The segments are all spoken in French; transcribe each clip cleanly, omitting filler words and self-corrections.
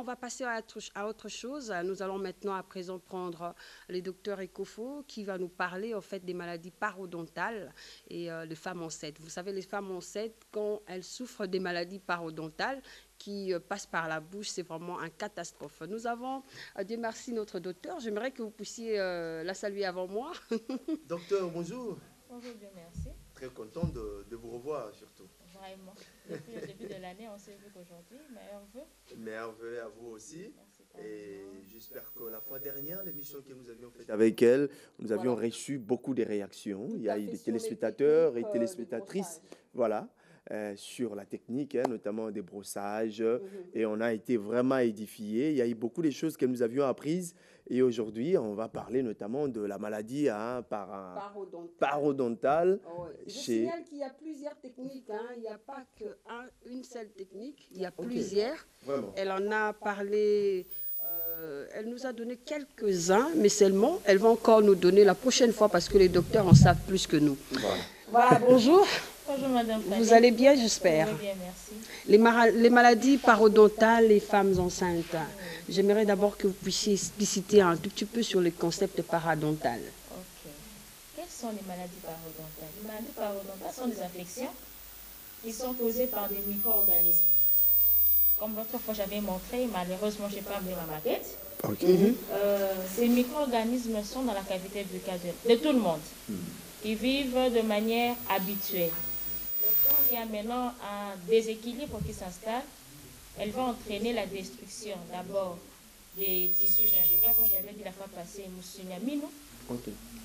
va passer à autre chose. Nous allons maintenant à présent prendre le docteur Ekofo qui va nous parler en fait des maladies parodontales et les femmes enceintes. Vous savez, les femmes enceintes, quand elles souffrent des maladies parodontales qui passent par la bouche, c'est vraiment une catastrophe. Nous avons, Dieu merci, notre docteur. J'aimerais que vous puissiez la saluer avant moi. Docteur, bonjour. Bonjour, Dieu merci. Très content de vous revoir surtout. Vraiment. Depuis le début de l'année, on s'est vu qu'aujourd'hui. Meilleurs vœux. Meilleurs vœux à vous aussi. Merci. Et j'espère que la fois dernière, l'émission que nous avions faite avec elle, nous avions reçu beaucoup de réactions. Il y a eu des téléspectateurs et téléspectatrices. Voilà. Sur la technique, notamment des brossages, et on a été vraiment édifiés. Il y a eu beaucoup de choses que nous avions apprises, et aujourd'hui, on va parler notamment de la maladie parodontale. Oh, je signale qu'il y a plusieurs techniques, il n'y a pas qu'une seule technique, il y a plusieurs. Vraiment. Elle en a parlé, elle nous a donné quelques-uns, mais seulement, elle va encore nous donner la prochaine fois parce que les docteurs en savent plus que nous. Voilà, bonjour. Bonjour, Madame Fanny. Vous allez bien, j'espère. Oui, bien, merci. Les maladies parodontales, les femmes enceintes. J'aimerais d'abord que vous puissiez expliciter un tout petit peu sur le concept parodontal. Ok. Quelles sont les maladies parodontales? Les maladies parodontales sont des infections qui sont causées par des micro-organismes. Comme l'autre fois, j'avais montré, malheureusement, je n'ai pas amené ma maquette. Okay. Ces micro-organismes sont dans la cavité buccale de tout le monde. Ils vivent de manière habituelle. Quand il y a maintenant un déséquilibre qui s'installe, elle va entraîner la destruction d'abord des tissus gingivales, comme j'avais dit la fois passée, moussinamino.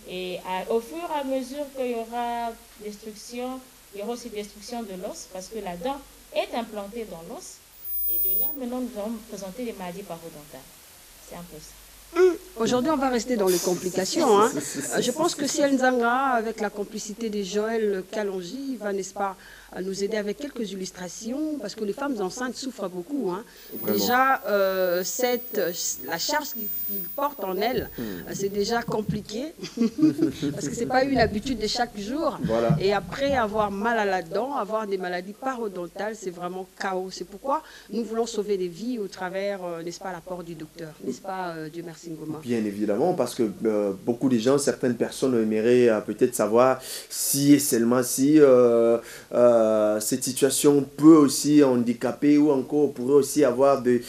Et au fur et à mesure qu'il y aura destruction, il y aura aussi destruction de l'os, parce que la dent est implantée dans l'os. Et de là, maintenant, nous allons présenter les maladies parodontales. C'est un peu ça. Aujourd'hui, on va rester dans les complications. Je pense que si Nzanga, avec la complicité de Joël Kalonji, va, n'est-ce pas, nous aider avec quelques illustrations, parce que les femmes enceintes souffrent beaucoup. Déjà, la charge qu'ils portent en elles, c'est déjà compliqué, parce que ce n'est pas une habitude de chaque jour. Voilà. Et après avoir mal à la dent, avoir des maladies parodontales, c'est vraiment chaos. C'est pourquoi nous voulons sauver des vies au travers, n'est-ce pas, l'apport du docteur. N'est-ce pas, Dieu merci Ngoma? Bien évidemment, parce que beaucoup de gens, certaines personnes aimeraient peut-être savoir si et seulement si cette situation peut aussi handicaper ou encore pourrait aussi avoir des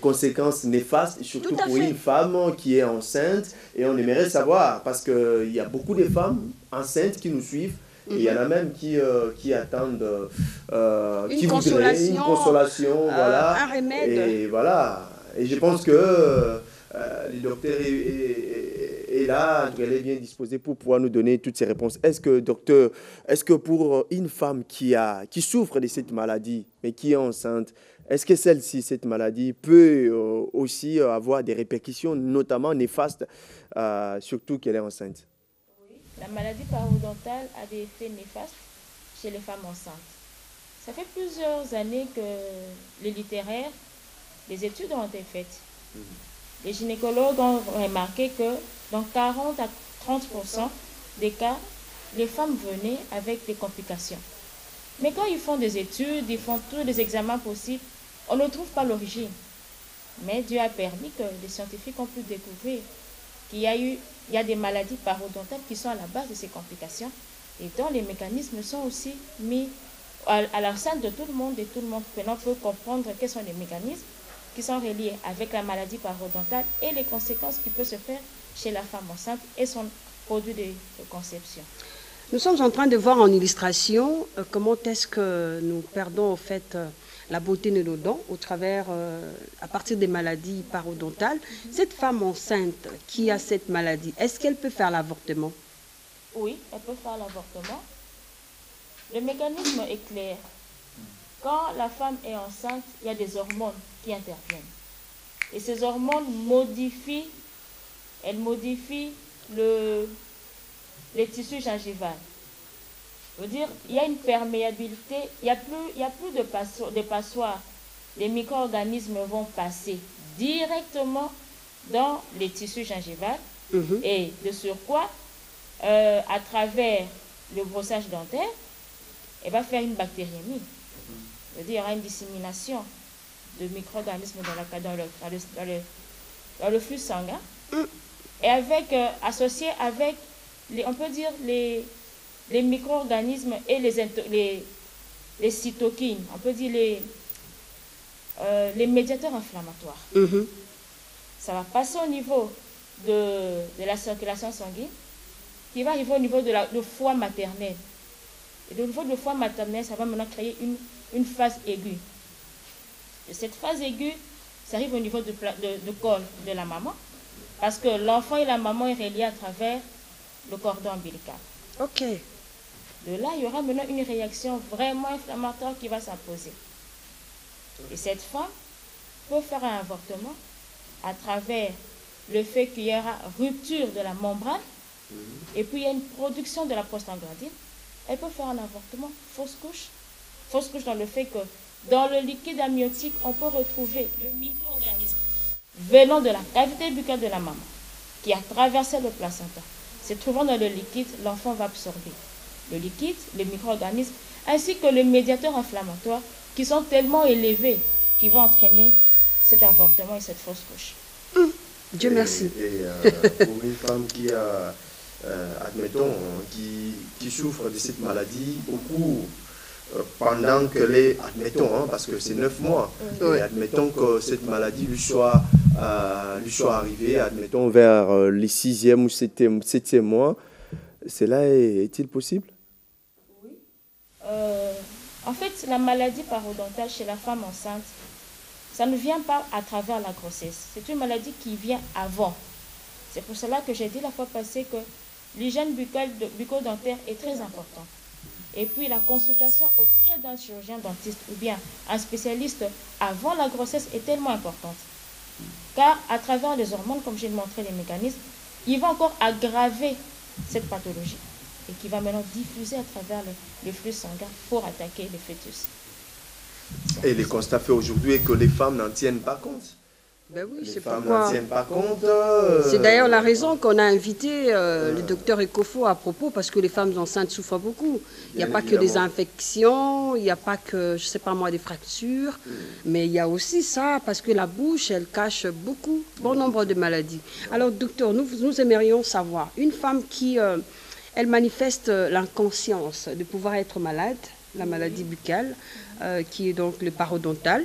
conséquences néfastes, surtout pour une femme qui est enceinte. Et on aimerait savoir, parce qu'il y a beaucoup de femmes enceintes qui nous suivent. Et il y en a même qui attendent une consolation, voilà. Un remède. Et voilà. Et je pense que le docteur est là, elle est bien disposée pour pouvoir nous donner toutes ces réponses. Est-ce que, docteur, pour une femme qui souffre de cette maladie, mais qui est enceinte, est-ce que celle-ci, cette maladie, peut aussi avoir des répercussions, notamment néfastes, surtout qu'elle est enceinte? Oui, la maladie parodontale a des effets néfastes chez les femmes enceintes. Ça fait plusieurs années que les littéraires, les études ont été faites. Les gynécologues ont remarqué que dans 40 à 30% des cas, les femmes venaient avec des complications. Mais quand ils font des études, ils font tous les examens possibles, on ne trouve pas l'origine. Mais Dieu a permis que les scientifiques ont pu découvrir qu'il y a des maladies parodontales qui sont à la base de ces complications et dont les mécanismes sont aussi mis à la scène de tout le monde, et tout le monde maintenant peut comprendre quels sont les mécanismes qui sont reliés avec la maladie parodontale et les conséquences qui peuvent se faire chez la femme enceinte et son produit de conception. Nous sommes en train de voir en illustration comment est-ce que nous perdons en fait la beauté de nos dents à partir des maladies parodontales. Cette femme enceinte qui a cette maladie, est-ce qu'elle peut faire l'avortement? Oui, elle peut faire l'avortement. Le mécanisme est clair. Quand la femme est enceinte, il y a des hormones qui interviennent. Et ces hormones modifient les tissus gingivales. Je veux dire, il y a une perméabilité, il n'y a plus de passoires. Les micro-organismes vont passer directement dans les tissus gingivales. Et de surcroît, à travers le brossage dentaire, elle va faire une bactériémie. Je veux dire, il y aura une dissémination de micro-organismes dans le flux sanguin, et avec, associé avec, on peut dire, les micro-organismes et les cytokines, on peut dire les médiateurs inflammatoires. Ça va passer au niveau de la circulation sanguine, qui va arriver au niveau de foie maternel. Et au niveau de foie maternel, ça va maintenant créer une phase aiguë. Et cette phase aiguë, ça arrive au niveau du col de la maman, parce que l'enfant et la maman est relié à travers le cordon ombilical. Ok. De là, il y aura maintenant une réaction vraiment inflammatoire qui va s'imposer. Et cette femme peut faire un avortement à travers le fait qu'il y aura rupture de la membrane, et puis il y a une production de la prostaglandine. Elle peut faire un avortement, fausse couche dans le fait que dans le liquide amniotique, on peut retrouver le micro-organisme venant de la cavité buccale de la maman, qui a traversé le placenta. Se trouvant dans le liquide, l'enfant va absorber le liquide, les micro-organismes, ainsi que les médiateurs inflammatoires qui sont tellement élevés qui vont entraîner cet avortement et cette fausse couche. Dieu merci. Et pour une femme qui a, admettons, qui souffre de cette maladie, beaucoup, pendant que admettons, parce que c'est 9 mois, et admettons que cette maladie lui soit arrivée, admettons, vers les 6e ou 7e mois, cela est-il possible? Oui. En fait, la maladie parodontale chez la femme enceinte, ça ne vient pas à travers la grossesse. C'est une maladie qui vient avant. C'est pour cela que j'ai dit la fois passée que l'hygiène bucco-dentaire est très importante. Et puis la consultation auprès d'un chirurgien dentiste ou bien un spécialiste avant la grossesse est tellement importante. Car à travers les hormones, comme j'ai montré les mécanismes, il va encore aggraver cette pathologie et qui va maintenant diffuser à travers les flux sanguins pour attaquer les fœtus. Et le constat fait aujourd'hui est que les femmes n'en tiennent pas compte. Ben oui, Les c'est femmes pourquoi. n'en tiennent pas compte. C'est d'ailleurs la raison qu'on a invité le docteur Ecofo à propos, parce que les femmes enceintes souffrent beaucoup. Il n'y a pas que des infections, il n'y a pas que, je ne sais pas moi, des fractures, mais il y a aussi ça, parce que la bouche, elle cache bon nombre de maladies. Alors, docteur, nous aimerions savoir, une femme qui, elle manifeste l'inconscience de pouvoir être malade, la maladie buccale, qui est donc le parodontal,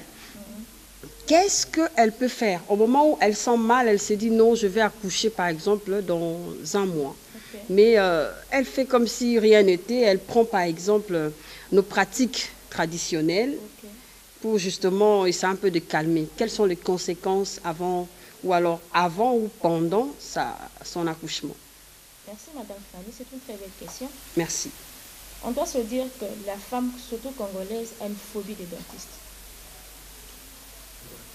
qu'est-ce qu'elle peut faire au moment où elle sent mal, elle se dit non, je vais accoucher par exemple dans un mois. Okay. Mais elle fait comme si rien n'était, elle prend par exemple nos pratiques traditionnelles pour justement essayer un peu de calmer. Quelles sont les conséquences avant ou pendant son accouchement? Merci Madame Fanny, c'est une très belle question. Merci. On doit se dire que la femme, surtout congolaise, a une phobie des dentistes.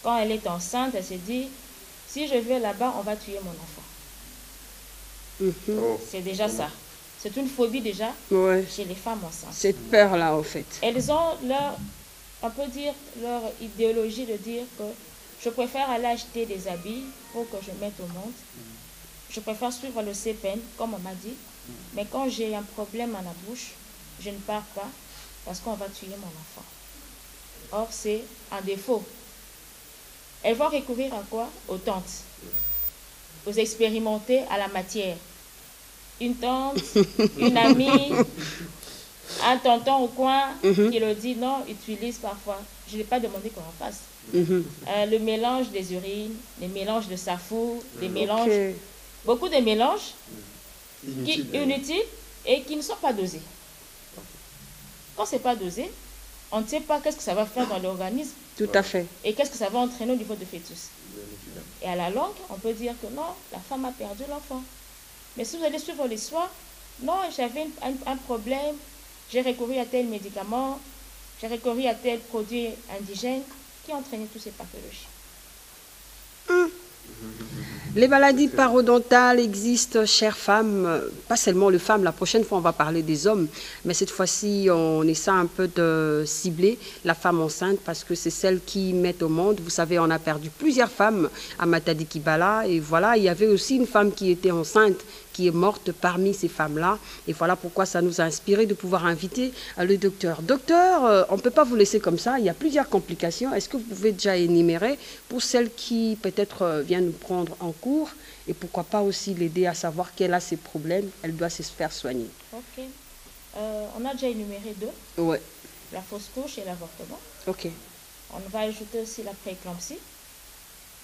Quand elle est enceinte, elle se dit, si je vais là-bas, on va tuer mon enfant. C'est déjà ça. C'est une phobie déjà chez les femmes enceintes. Cette peur-là, en fait. Elles ont on peut dire, leur idéologie de dire que je préfère aller acheter des habits pour que je mette au monde. Je préfère suivre le CPN, comme on m'a dit. Mais quand j'ai un problème à la bouche, je ne pars pas parce qu'on va tuer mon enfant. Or, c'est un défaut. Elles vont recourir à quoi? Aux tantes, aux expérimentés à la matière. Une tante, une amie, un tonton au coin qui le dit non, utilise parfois. Je n'ai pas demandé qu'on en fasse. Le mélange des urines, les mélanges de safou, les mélanges, beaucoup de mélanges inutiles et qui ne sont pas dosés. Quand ce n'est pas dosé, on ne sait pas qu'est-ce que ça va faire dans l'organisme. Tout à fait. Et qu'est-ce que ça va entraîner au niveau du fœtus. Et à la longue, on peut dire que non, la femme a perdu l'enfant. Mais si vous allez suivre l'histoire, non, j'avais un problème, j'ai recouru à tel médicament, j'ai recouru à tel produit indigène qui entraînait toutes ces pathologies. Les maladies parodontales existent, chères femmes, pas seulement les femmes. La prochaine fois, on va parler des hommes. Mais cette fois-ci, on essaie un peu de cibler la femme enceinte parce que c'est celle qui met au monde. Vous savez, on a perdu plusieurs femmes à Matadi Kibala. Et voilà, il y avait aussi une femme qui était enceinte, qui est morte parmi ces femmes-là. Et voilà pourquoi ça nous a inspiré de pouvoir inviter le docteur. Docteur, on ne peut pas vous laisser comme ça, il y a plusieurs complications. Est-ce que vous pouvez déjà énumérer pour celles qui peut-être viennent nous prendre en cours et pourquoi pas aussi l'aider à savoir qu'elle a ses problèmes, elle doit se faire soigner. Ok. On a déjà énuméré 2. Ouais. La fausse couche et l'avortement. Ok. On va ajouter aussi la prééclampsie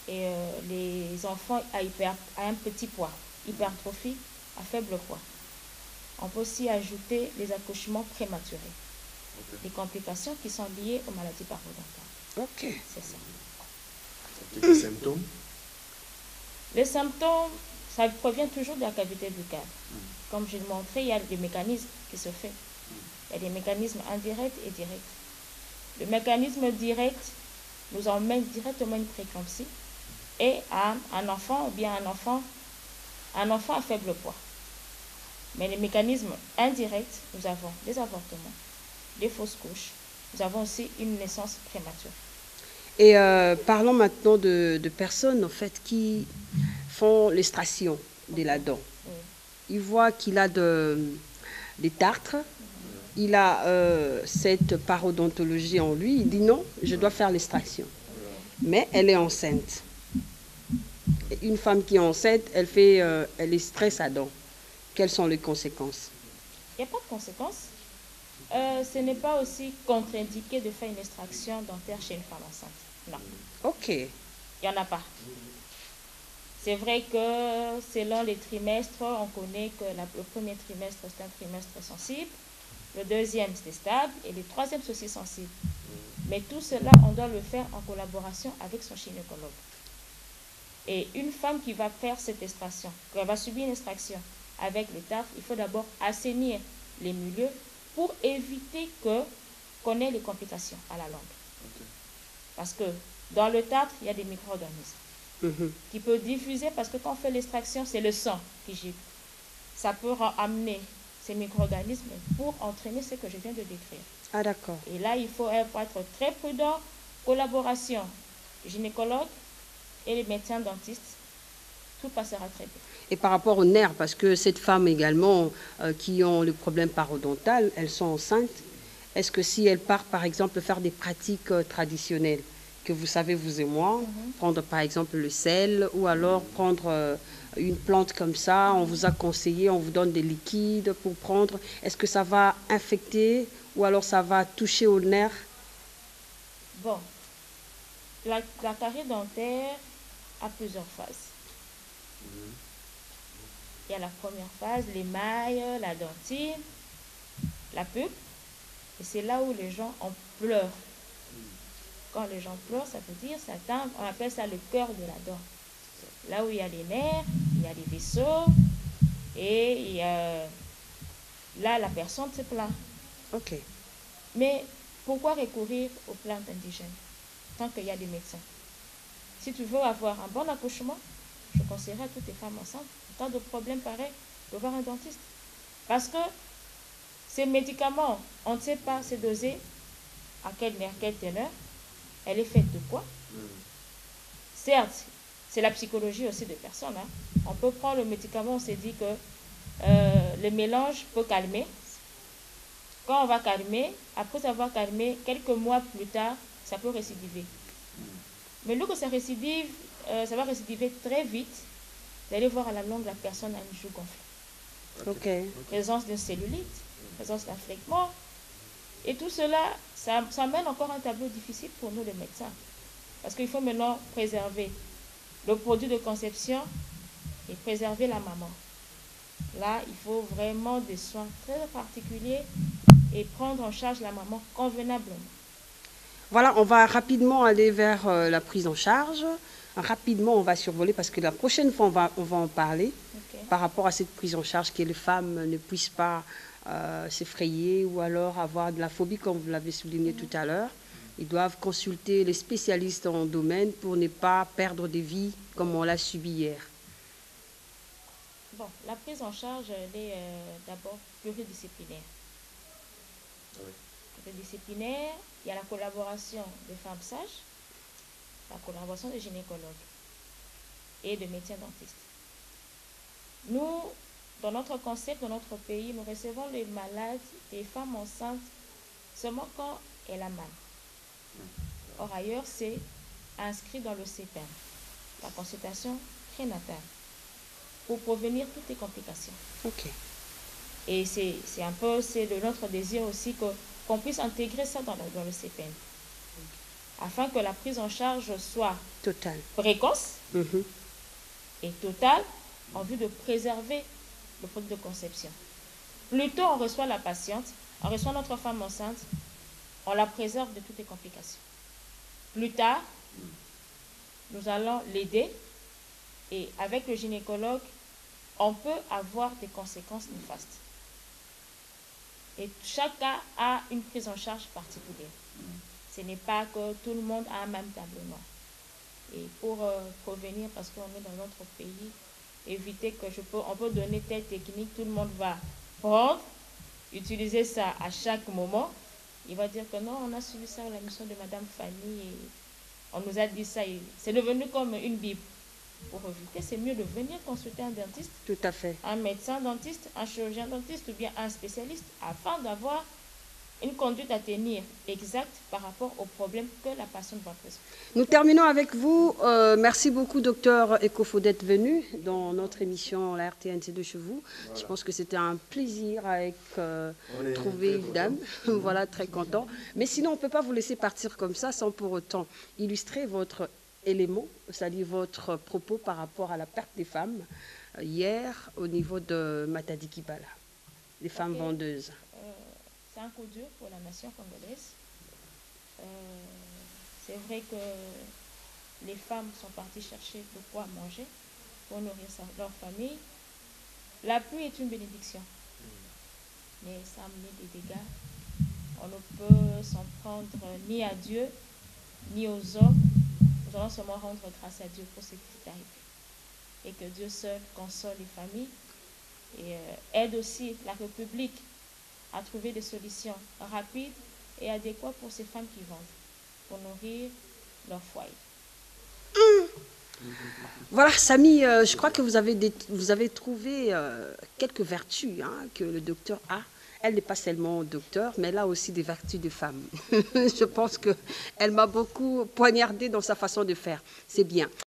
et les enfants à un petit poids, hypertrophie, à faible poids. On peut aussi ajouter les accouchements prématurés, les complications qui sont liées aux maladies parodontales. Ok. C'est ça. Les symptômes? Les symptômes, ça provient toujours de la cavité buccale. Comme je l'ai montré, il y a des mécanismes qui se font. Il y a des mécanismes indirects et directs. Le mécanisme direct nous emmène directement à une prééclampsie et à un enfant ou bien un enfant à faible poids. Mais les mécanismes indirects, nous avons des avortements, des fausses couches, nous avons aussi une naissance prématurée. Et parlons maintenant de personnes en fait qui font l'extraction de la dent. Oui. Il voit qu'il a des tartres, il a cette parodontologie en lui, il dit non, je dois faire l'extraction. Mais elle est enceinte. Et une femme qui est enceinte, elle extrait sa dent. Quelles sont les conséquences? Il n'y a pas de conséquences. Ce n'est pas aussi contre-indiqué de faire une extraction dentaire chez une femme enceinte. Non. Ok. Il n'y en a pas. C'est vrai que selon les trimestres, on connaît que le premier trimestre, c'est un trimestre sensible. Le deuxième, c'est stable. Et le troisième, c'est aussi sensible. Mais tout cela, on doit le faire en collaboration avec son gynécologue. Et une femme qui va faire cette extraction, qui va subir une extraction avec le tartre, il faut d'abord assainir les milieux pour éviter qu'on ait les complications à la longue. Okay. Parce que dans le tartre, il y a des micro-organismes qui peuvent diffuser, parce que quand on fait l'extraction, c'est le sang qui gîte. Ça peut amener ces micro-organismes pour entraîner ce que je viens de décrire. Ah d'accord. Et là, il faut être très prudent. Collaboration, gynécologue et les médecins dentistes, tout passera très bien. Et par rapport aux nerfs, parce que cette femme également qui ont le problème parodontal, elles sont enceintes. Est-ce que si elles partent par exemple faire des pratiques traditionnelles, que vous savez vous et moi, prendre par exemple le sel ou alors prendre une plante comme ça, on vous a conseillé, on vous donne des liquides pour prendre, est-ce que ça va infecter ou alors ça va toucher aux nerfs? Bon, la carie dentaire a plusieurs phases. Il y a la première phase, l'émail, la dentine, la pulpe. Et c'est là où les gens en pleurent. Quand les gens pleurent, ça veut dire, ça atteint, on appelle ça le cœur de la dent. Là où il y a les nerfs, il y a les vaisseaux, et là, la personne se plaint. Ok. Mais pourquoi recourir aux plantes indigènes tant qu'il y a des médecins? Si tu veux avoir un bon accouchement, je conseillerais à toutes les femmes enceintes, en cas de problème pareil, de voir un dentiste. Parce que ces médicaments, on ne sait pas se doser à quelle teneur, elle est faite de quoi. Certes, c'est la psychologie aussi des personnes. On peut prendre le médicament, on s'est dit que le mélange peut calmer. Quand on va calmer, après avoir calmé, quelques mois plus tard, ça peut récidiver. Mais lorsque ça récidive, ça va récidiver très vite. Vous allez voir à la longue, la personne a une joue gonflée. Ok. Présence d'une cellulite, présence d'un phlegmon. Et tout cela, ça mène encore un tableau difficile pour nous les médecins. Parce qu'il faut maintenant préserver le produit de conception et préserver la maman. Là, il faut vraiment des soins très particuliers et prendre en charge la maman convenablement. Voilà, on va rapidement aller vers la prise en charge. Rapidement, on va survoler parce que la prochaine fois, on va en parler par rapport à cette prise en charge, que les femmes ne puissent pas s'effrayer ou alors avoir de la phobie, comme vous l'avez souligné tout à l'heure. Ils doivent consulter les spécialistes en domaine pour ne pas perdre des vies comme on l'a subi hier. Bon, la prise en charge, elle est d'abord pluridisciplinaire. Pluridisciplinaire, il y a la collaboration des femmes sages, la collaboration des gynécologues et des médecins dentistes. Nous, dans notre concept, dans notre pays, nous recevons les malades, les femmes enceintes, seulement quand elle a mal. Or, ailleurs, c'est inscrit dans le CPN, la consultation prénatale, pour prévenir toutes les complications. Ok. Et c'est notre désir aussi qu'on puisse intégrer ça dans le CPN, afin que la prise en charge soit Total. précoce et totale, en vue de préserver le produit de conception. Plus tôt on reçoit la patiente, on reçoit notre femme enceinte, on la préserve de toutes les complications. Plus tard, nous allons l'aider et avec le gynécologue, on peut avoir des conséquences néfastes. Et chaque cas a une prise en charge particulière. Ce n'est pas que tout le monde a un même tableau. Et pour prévenir, parce qu'on est dans notre pays, éviter que on peut donner telle technique, tout le monde va prendre, utiliser ça à chaque moment. Il va dire que non, on a suivi ça à la mission de Madame Fanny et on nous a dit ça. C'est devenu comme une Bible. Pour éviter, c'est mieux de venir consulter un dentiste, Tout à fait. un médecin dentiste, un chirurgien dentiste ou bien un spécialiste afin d'avoir une conduite à tenir exacte par rapport aux problèmes que la patiente va présenter. Nous terminons avec vous. Merci beaucoup, docteur Ekofo, d'être venu dans notre émission, la RTNC de chez vous. Voilà. Je pense que c'était un plaisir avec trouver une dame. Voilà, très content. Mais sinon, on ne peut pas vous laisser partir comme ça sans pour autant illustrer votre élément, c'est-à-dire votre propos par rapport à la perte des femmes hier au niveau de Matadi Kibala, les femmes vendeuses. C'est un coup dur pour la nation congolaise. C'est vrai que les femmes sont parties chercher de quoi manger pour nourrir leur famille. La pluie est une bénédiction, mais ça a amené des dégâts. On ne peut s'en prendre ni à Dieu, ni aux hommes. Nous allons seulement rendre grâce à Dieu pour ce qui est arrivé. Et que Dieu seul console les familles et aide aussi la République à trouver des solutions rapides et adéquates pour ces femmes qui vendent, pour nourrir leur foyer. Voilà, Samy, je crois que vous avez trouvé quelques vertus que le docteur a. Elle n'est pas seulement docteur, mais elle a aussi des vertus de femme. Je pense qu'elle m'a beaucoup poignardé dans sa façon de faire. C'est bien.